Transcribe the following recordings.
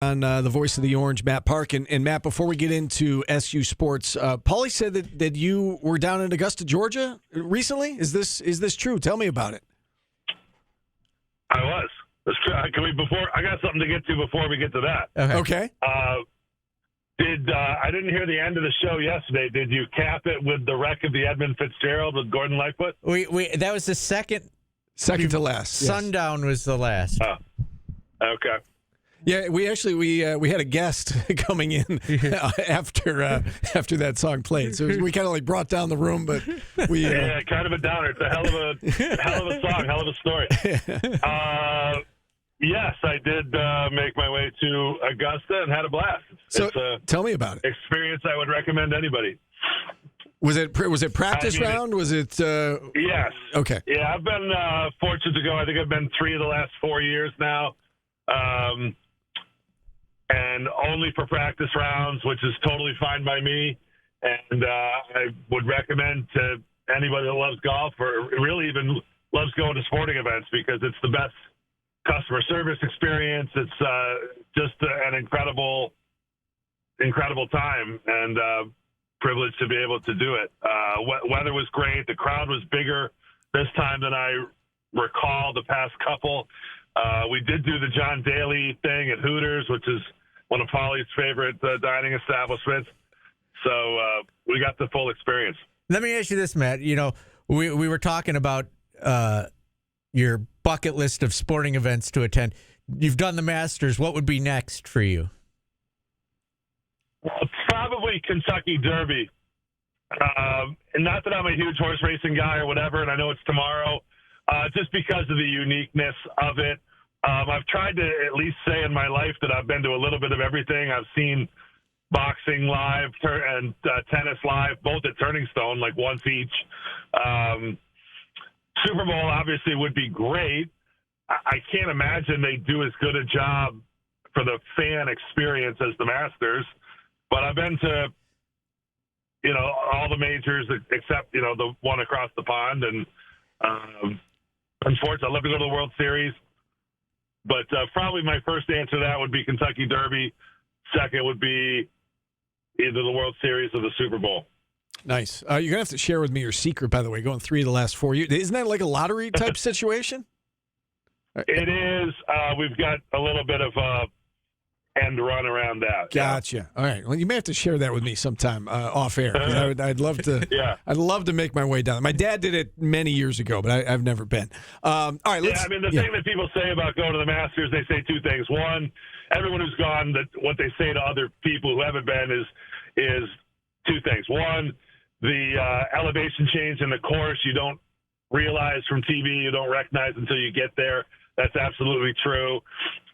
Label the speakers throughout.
Speaker 1: On the voice of the Orange, Matt Park. And Matt, before we get into SU sports, Paulie said that you were down in Augusta, Georgia recently. Is this true? Tell me about it.
Speaker 2: I was. That's true. I got something to get to before we get to that.
Speaker 1: Okay.
Speaker 2: I didn't hear the end of the show yesterday. Did you cap it with the wreck of the Edmund Fitzgerald with Gordon Lightfoot?
Speaker 3: We that was the second
Speaker 1: to last.
Speaker 3: Sundown was the last.
Speaker 2: Oh, okay.
Speaker 1: Yeah, we had a guest coming in after that song played, so we kind of like brought down the room, but we
Speaker 2: yeah, kind of a downer. It's a hell of a song, hell of a story. Yes, I did make my way to Augusta and had a blast.
Speaker 1: So tell me about it.
Speaker 2: Experience I would recommend anybody.
Speaker 1: Was it practice round? Was it?
Speaker 2: Yes.
Speaker 1: Okay.
Speaker 2: Yeah, I've been fortunate to go. I think I've been 3 of the last 4 years now. And only for practice rounds, which is totally fine by me. And I would recommend to anybody that loves golf or really even loves going to sporting events because it's the best customer service experience. It's just an incredible time and privilege to be able to do it. Weather was great. The crowd was bigger this time than I recall the past couple. We did do the John Daly thing at Hooters, which is one of Paulie's favorite dining establishments. So we got the full experience.
Speaker 3: Let me ask you this, Matt. You know, we were talking about your bucket list of sporting events to attend. You've done the Masters. What would be next for you?
Speaker 2: Probably Kentucky Derby. And not that I'm a huge horse racing guy or whatever, and I know it's tomorrow, just because of the uniqueness of it. I've tried to at least say in my life that I've been to a little bit of everything. I've seen boxing live and tennis live, both at Turning Stone, like once each. Super Bowl obviously would be great. I can't imagine they do as good a job for the fan experience as the Masters. But I've been to, all the majors except, the one across the pond. And unfortunately, I'd love to go to the World Series. But probably my first answer to that would be Kentucky Derby. Second would be either the World Series or the Super Bowl.
Speaker 1: Nice. You're going to have to share with me your secret, by the way, going 3 of the last 4 years. Isn't that like a lottery type situation?
Speaker 2: It is. We've got a little bit of end run around that.
Speaker 1: Gotcha. Yeah. All right. Well, you may have to share that with me sometime off air. I'd love to.
Speaker 2: Yeah.
Speaker 1: I'd love to make my way down. My dad did it many years ago, but I've never been. All right.
Speaker 2: The thing that people say about going to the Masters, they say 2 things. One, everyone who's gone, what they say to other people who haven't been is 2 things. One, the elevation change in the course you don't realize from TV, you don't recognize until you get there. That's absolutely true.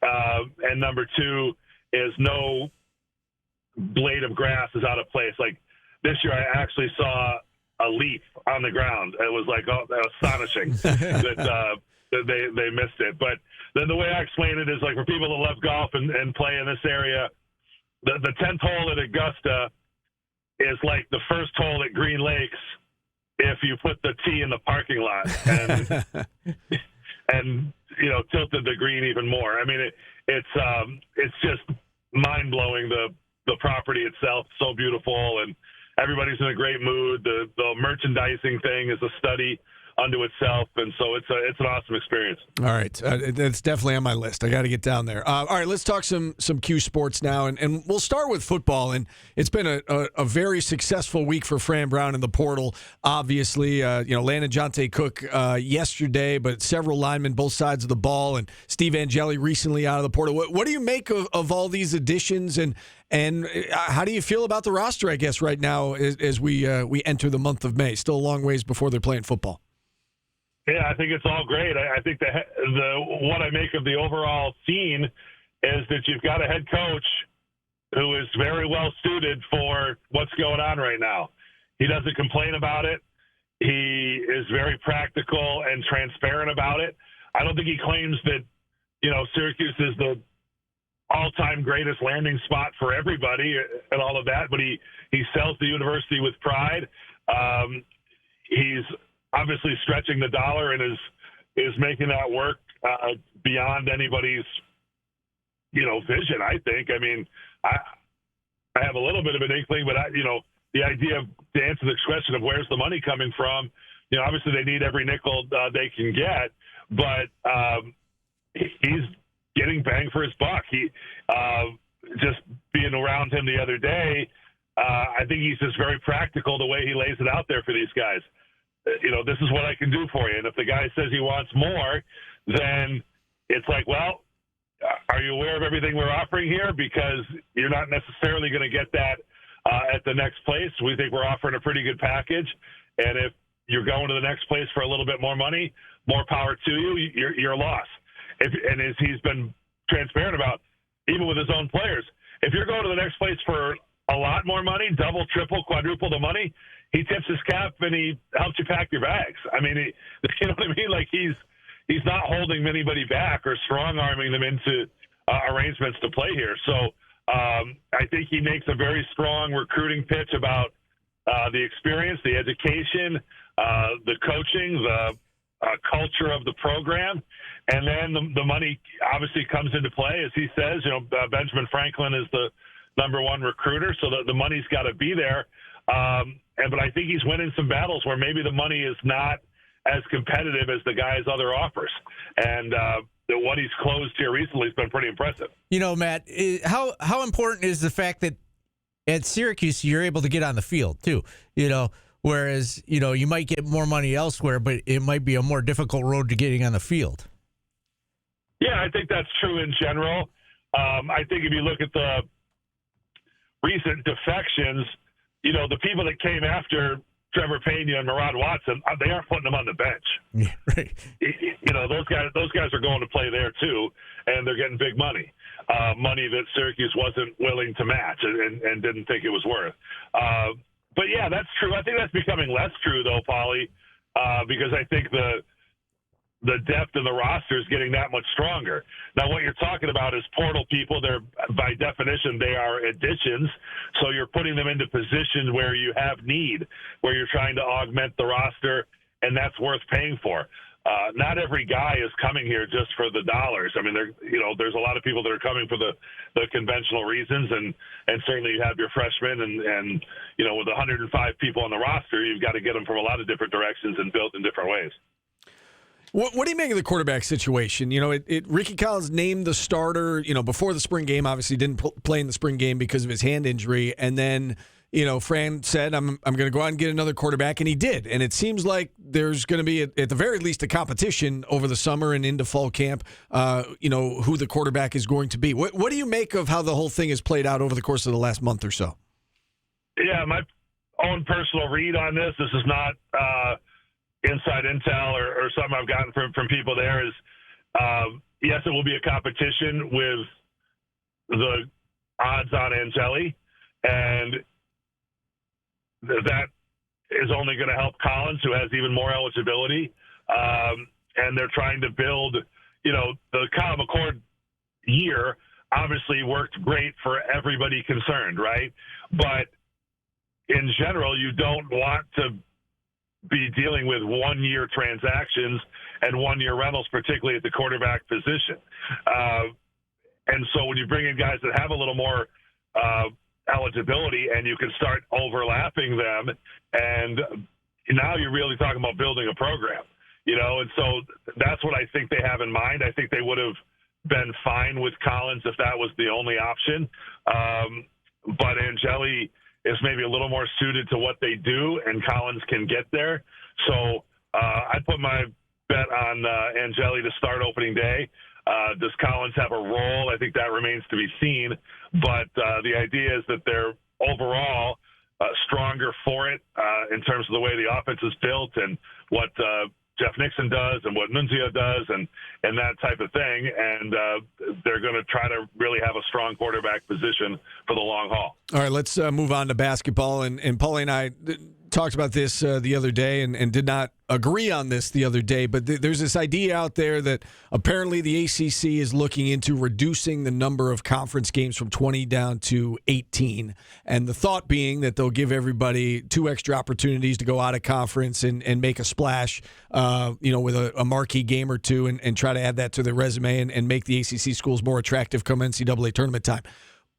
Speaker 2: And number 2 is no blade of grass is out of place. Like this year, I actually saw a leaf on the ground. It was like astonishing that they missed it. But then the way I explain it is like for people that love golf and play in this area, the 10th hole at Augusta is like the first hole at Green Lakes if you put the tee in the parking lot and tilted the green even more. I mean, it's just mind blowing. The property itself, so beautiful, and everybody's in a great mood. The merchandising thing is a study unto itself, and so it's an awesome experience.
Speaker 1: All right, that's definitely on my list. I got to get down there. All right, let's talk some Q sports now, and we'll start with football. And it's been a very successful week for Fran Brown in the portal. Obviously, landed Jonte Cook yesterday, but several linemen both sides of the ball, and Steve Angeli recently out of the portal. What do you make of all these additions, and how do you feel about the roster? I guess right now as we enter the month of May, still a long ways before they're playing football.
Speaker 2: Yeah, I think it's all great. I think the what I make of the overall scene is that you've got a head coach who is very well suited for what's going on right now. He doesn't complain about it. He is very practical and transparent about it. I don't think he claims that, Syracuse is the all-time greatest landing spot for everybody and all of that, but he sells the university with pride. He's obviously stretching the dollar and is making that work beyond anybody's, vision. I think. I mean, I have a little bit of an inkling, but the idea of, to answer the question of where's the money coming from, obviously they need every nickel they can get, but he's getting bang for his buck. He just being around him the other day, I think he's just very practical the way he lays it out there for these guys. This is what I can do for you. And if the guy says he wants more, then it's like, well, are you aware of everything we're offering here? Because you're not necessarily going to get that at the next place. We think we're offering a pretty good package. And if you're going to the next place for a little bit more money, more power to you, you're a loss. And as he's been transparent about, even with his own players, if you're going to the next place for a lot more money, double, triple, quadruple the money, he tips his cap and he helps you pack your bags. I mean, you know what I mean? Like he's not holding anybody back or strong-arming them into arrangements to play here. So I think he makes a very strong recruiting pitch about the experience, the education, the coaching, the culture of the program, and then the money obviously comes into play. As he says, Benjamin Franklin is the number one recruiter, so the money's got to be there. But I think he's winning some battles where maybe the money is not as competitive as the guy's other offers. And what he's closed here recently has been pretty impressive.
Speaker 3: Matt, how important is the fact that at Syracuse you're able to get on the field too? Whereas, you might get more money elsewhere, but it might be a more difficult road to getting on the field.
Speaker 2: Yeah, I think that's true in general. I think if you look at the recent defections, the people that came after Trevor Pena and Murad Watson, they aren't putting them on the bench.
Speaker 3: Yeah, right.
Speaker 2: Those guys are going to play there too, and they're getting big money, money that Syracuse wasn't willing to match and didn't think it was worth. But yeah, that's true. I think that's becoming less true though, Paulie, because I think the depth in the roster is getting that much stronger. Now, what you're talking about is portal people. They're, by definition, they are additions. So you're putting them into positions where you have need, where you're trying to augment the roster, and that's worth paying for. Not every guy is coming here just for the dollars. I mean, there's a lot of people that are coming for the conventional reasons, and certainly you have your freshmen, and with 105 people on the roster, you've got to get them from a lot of different directions and built in different ways.
Speaker 1: What do you make of the quarterback situation? Ricky Collins named the starter, before the spring game, obviously didn't play in the spring game because of his hand injury. And then, Fran said, I'm going to go out and get another quarterback, and he did. And it seems like there's going to be, at the very least, a competition over the summer and into fall camp, who the quarterback is going to be. What do you make of how the whole thing has played out over the course of the last month or so? Yeah,
Speaker 2: my own personal read on this is not inside intel or something I've gotten from people there is, yes, it will be a competition with the odds on Angeli, and that is only going to help Collins, who has even more eligibility. And they're trying to build, the Kyle McCord year obviously worked great for everybody concerned, right? But in general, you don't want to be dealing with 1-year transactions and 1-year rentals, particularly at the quarterback position. And so when you bring in guys that have a little more eligibility and you can start overlapping them, and now you're really talking about building a program, and so that's what I think they have in mind. I think they would have been fine with Collins if that was the only option. But Angeli is maybe a little more suited to what they do, and Collins can get there. So I'd put my bet on Angeli to start opening day. Does Collins have a role? I think that remains to be seen. But the idea is that they're overall stronger for it in terms of the way the offense is built and what Jeff Nixon does and what Nunzio does and that type of thing. And they're going to try to really have a strong quarterback position for the long haul.
Speaker 1: All right, let's move on to basketball. And Paulie and I talked about this the other day and did not agree on this the other day, but there's this idea out there that apparently the ACC is looking into reducing the number of conference games from 20 down to 18. And the thought being that they'll give everybody 2 extra opportunities to go out of conference and make a splash, with a marquee game or 2 and try to add that to their resume and make the ACC schools more attractive come NCAA tournament time.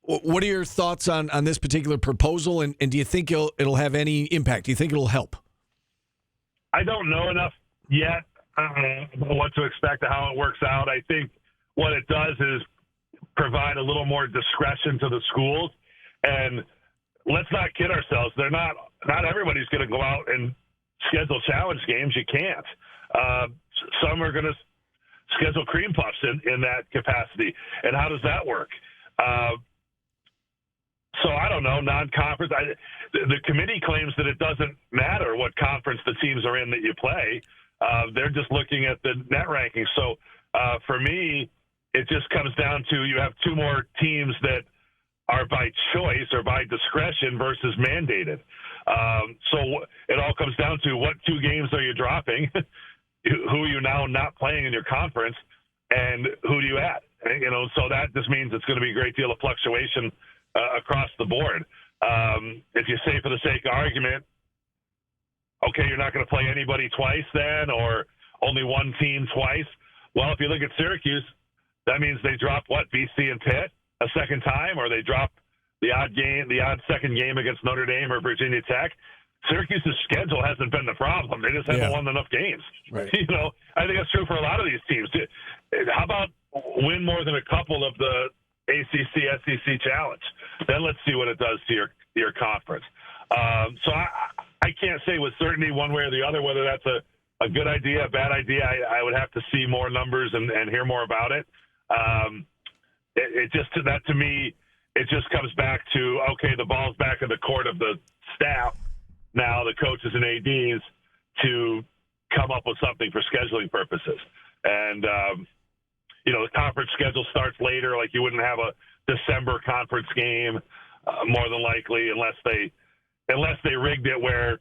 Speaker 1: What are your thoughts on this particular proposal, and do you think it'll have any impact? Do you think it'll help?
Speaker 2: I don't know enough yet about what to expect or how it works out. I think what it does is provide a little more discretion to the schools. And let's not kid ourselves. Not everybody's going to go out and schedule challenge games. You can't. Some are going to schedule cream puffs in that capacity. And how does that work? So I don't know, non-conference. The committee claims that it doesn't matter what conference the teams are in that you play. They're just looking at the net rankings. So for me, it just comes down to you have 2 more teams that are by choice or by discretion versus mandated. So it all comes down to what 2 games are you dropping, who are you now not playing in your conference, and who do you add? So that just means it's going to be a great deal of fluctuation across the board. If you say for the sake of argument, okay, you're not going to play anybody twice then, or only one team twice. Well, if you look at Syracuse, that means they drop BC and Pitt a second time, or they drop the odd second game against Notre Dame or Virginia Tech. Syracuse's schedule hasn't been the problem. They just haven't won enough games.
Speaker 1: Right.
Speaker 2: I think that's true for a lot of these teams. How about win more than a couple of the ACC, SEC challenge? Then let's see what it does to your conference. So I can't say with certainty one way or the other whether that's a good idea, a bad idea. I would have to see more numbers and hear more about it. To me, it just comes back to, okay, the ball's back in the court of the staff now, the coaches and ADs, to come up with something for scheduling purposes. And the conference schedule starts later. Like, you wouldn't have a December conference game, more than likely, unless they rigged it where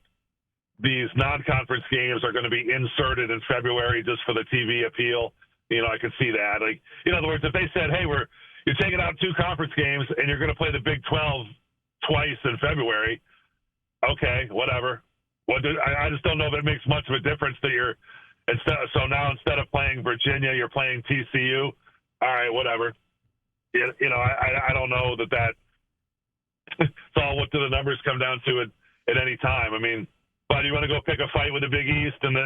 Speaker 2: these non-conference games are going to be inserted in February just for the TV appeal. I could see that. Like, in other words, if they said, hey, you're taking out 2 conference games and you're going to play the Big 12 twice in February, okay, whatever. I just don't know if it makes much of a difference that instead of playing Virginia, you're playing TCU. All right, whatever. I don't know that it's all what do the numbers come down to at any time. I mean, but you want to go pick a fight with the Big East and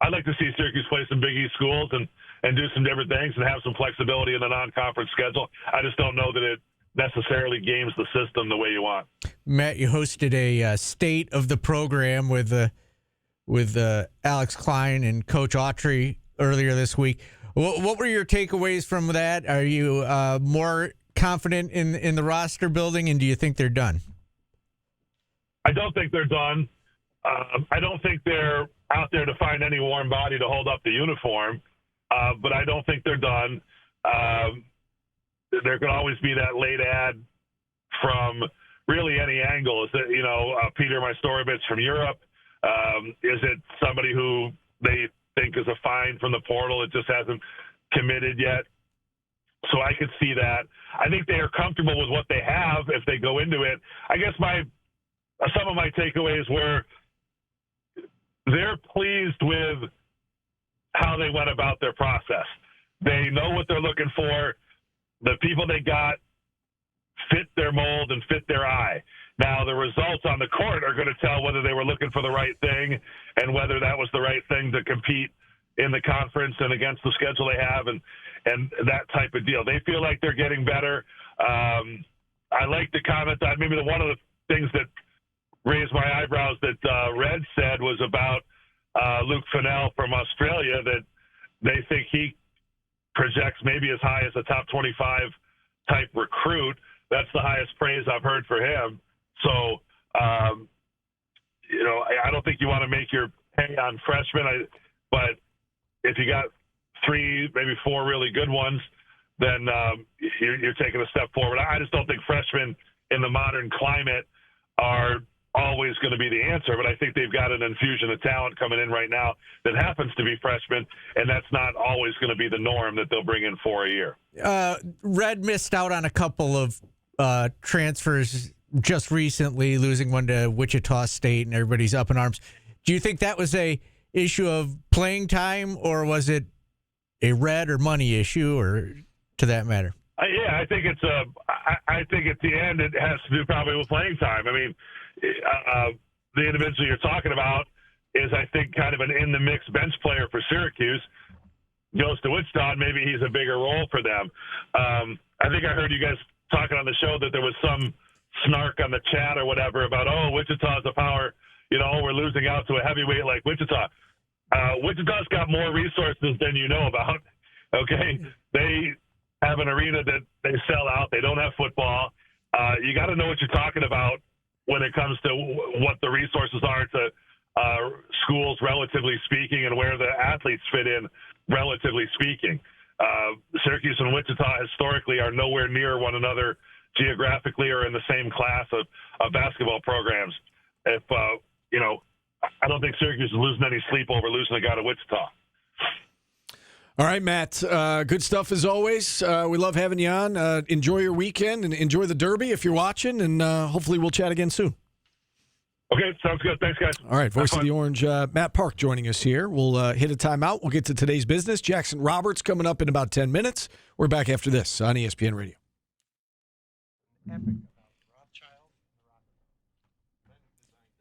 Speaker 2: I'd like to see Syracuse play some Big East schools and do some different things and have some flexibility in the non-conference schedule. I just don't know that it necessarily games the system the way you want.
Speaker 3: Matt, you hosted a state of the program with Alex Klein and Coach Autry earlier this week. What were your takeaways from that? Are you more confident in the roster building, and do you think they're done?
Speaker 2: I don't think they're done. I don't think they're out there to find any warm body to hold up the uniform, but I don't think they're done. There could always be that late ad from really any angle. Is it, Peter Majstorovic from Europe? Is it somebody who they think is a find from the portal that just hasn't committed yet? So I could see that. I think they are comfortable with what they have if they go into it. I guess some of my takeaways were they're pleased with how they went about their process. They know what they're looking for. The people they got fit their mold and fit their eye. Now, the results on the court are going to tell whether they were looking for the right thing and whether that was the right thing to compete in the conference and against the schedule they have and that type of deal. They feel like they're getting better. I like the comment that maybe one of the things that raised my eyebrows that Red said was about Luke Fennell from Australia, that they think he projects maybe as high as a top 25 type recruit. That's the highest praise I've heard for him. So, I don't think you want to make your hay on freshmen, but if you got 3, maybe 4 really good ones, then you're taking a step forward. I just don't think freshmen in the modern climate are always going to be the answer, but I think they've got an infusion of talent coming in right now that happens to be freshmen, and that's not always going to be the norm that they'll bring in for a year.
Speaker 3: Red missed out on a couple of transfers just recently, losing one to Wichita State, and everybody's up in arms. Do you think that was a issue of playing time, or was it a Red or money issue, or to that matter?
Speaker 2: Yeah, I think it's I think at the end it has to do probably with playing time. I mean, the individual you're talking about is, I think, kind of an in the mix bench player for Syracuse. Goes to Wichita, and maybe he's a bigger role for them. I think I heard you guys talking on the show that there was some snark on the chat or whatever about, Wichita's a power, we're losing out to a heavyweight like Wichita. Wichita's got more resources than you know about. Okay, they have an arena that they sell out. They don't have football. You got to know what you're talking about when it comes to what the resources are to schools, relatively speaking, and where the athletes fit in, relatively speaking. Syracuse and Wichita historically are nowhere near one another geographically or in the same class of basketball programs. If, I don't think Syracuse is losing any sleep over losing a guy to Wichita.
Speaker 1: All right, Matt. Good stuff as always. We love having you on. Enjoy your weekend and enjoy the Derby if you're watching, and hopefully we'll chat again soon.
Speaker 2: Okay, sounds good. Thanks, guys.
Speaker 1: All right, Voice of the Orange, Matt Park joining us here. We'll hit a timeout. We'll get to today's business. Jackson Roberts coming up in about 10 minutes. We're back after this on ESPN Radio.
Speaker 3: Epic.